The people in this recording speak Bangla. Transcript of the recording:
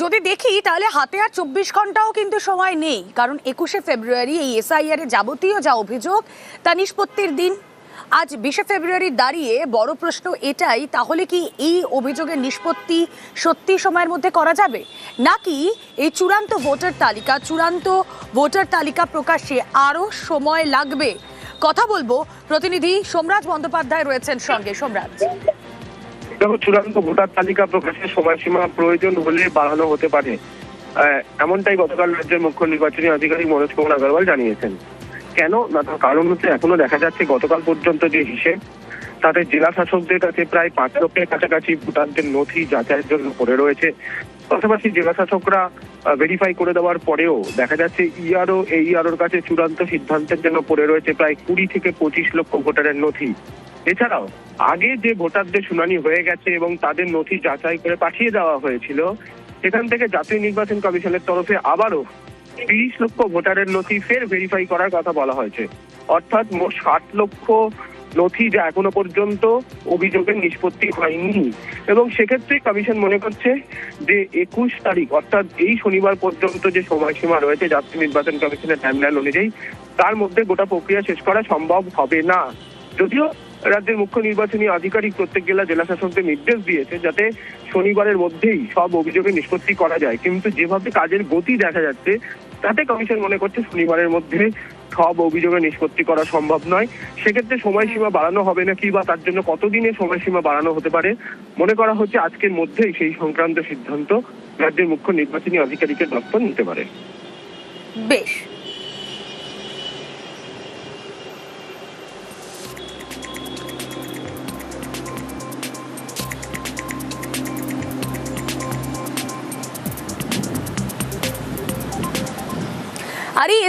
যদি দেখি তাহলে হাতে আর 24 ঘন্টাও কিন্তু সময় নেই, কারণ 21শে ফেব্রুয়ারি এই এসআইআর এর যাবতীয় যা অভিযোগ তা নিষ্পত্তির দিন। আজ 20শে ফেব্রুয়ারি দাঁড়িয়ে বড় প্রশ্ন এটাই, তাহলে কি এই অভিযোগের নিষ্পত্তি সত্যি সময়ের মধ্যে করা যাবে, নাকি এই চূড়ান্ত ভোটার তালিকা প্রকাশে আরো সময় লাগবে? কথা বলবো, প্রতিনিধি সোমরাজ বন্দ্যোপাধ্যায় রয়েছেন সঙ্গে। সোমরাজ, দেখো, চূড়ান্ত ভোটার তালিকা প্রকাশের সময়সীমা প্রয়োজন হলে বাড়ানো হতে পারে, এমনটাই গতকাল রাজ্যের মুখ্য নির্বাচনী আধিকারিক মনোজ কুমার আগরওয়াল জানিয়েছেন। কেন না, তার কারণ হচ্ছে এখনো দেখা যাচ্ছে গতকাল পর্যন্ত যে হিসেব, তাতে জেলা শাসকদের কাছে প্রায় 5 লক্ষের কাছাকাছি ভোটারদের নথি যাচাইয়ের জন্য পড়ে রয়েছে। পাশাপাশি জেলা শাসকরা ভেরিফাই করে দেওয়ার পরেও দেখা যাচ্ছে এইআরওর কাছে চূড়ান্ত সিদ্ধান্তের জন্য পড়ে রয়েছে প্রায় 20 থেকে 25 লক্ষ ভোটারের নথি। এছাড়াও আগে যে ভোটারদের শুনানি হয়ে গেছে এবং তাদের নথি যাচাই করে পাঠিয়ে দেওয়া হয়েছিল, সেখান থেকে জাতীয় নির্বাচন কমিশনের তরফে আবারও 30 লক্ষ ভোটারের নথি ফের ভেরিফাই করার কথা বলা হয়েছে। অর্থাৎ মোট 60 লক্ষ নথি যা এখনো পর্যন্ত অভিযোগের নিষ্পত্তি হয়নি। এবং সেক্ষেত্রে কমিশন মনে করছে যে 21 তারিখ অর্থাৎ এই শনিবার পর্যন্ত যে সময়সীমা রয়েছে জাতীয় নির্বাচন কমিশনের টাইমলাইন অনুযায়ী, তার মধ্যে গোটা প্রক্রিয়া শেষ করা সম্ভব হবে না। যদিও রাজ্যের মুখ্য নির্বাচনী আধিকারিক প্রত্যেক জেলা শাসকদের নির্দেশ দিয়েছে যাতে শনিবারের মধ্যেই সব অভিযোগের নিষ্পত্তি করা যায়, কিন্তু যেভাবে কাজের গতি দেখা যাচ্ছে তাতে কমিশন মনে করছে শনিবারের মধ্যে সব অভিযোগের নিষ্পত্তি করা সম্ভব নয়। সেক্ষেত্রে সময়সীমা বাড়ানো হবে নাকি বা তার জন্য কতদিনের সময়সীমা বাড়ানো হতে পারে, মনে করা হচ্ছে আজকের মধ্যেই সেই সংক্রান্ত সিদ্ধান্ত রাজ্যের মুখ্য নির্বাচনী আধিকারিকের দপ্তর নিতে পারে। বেশ। আরে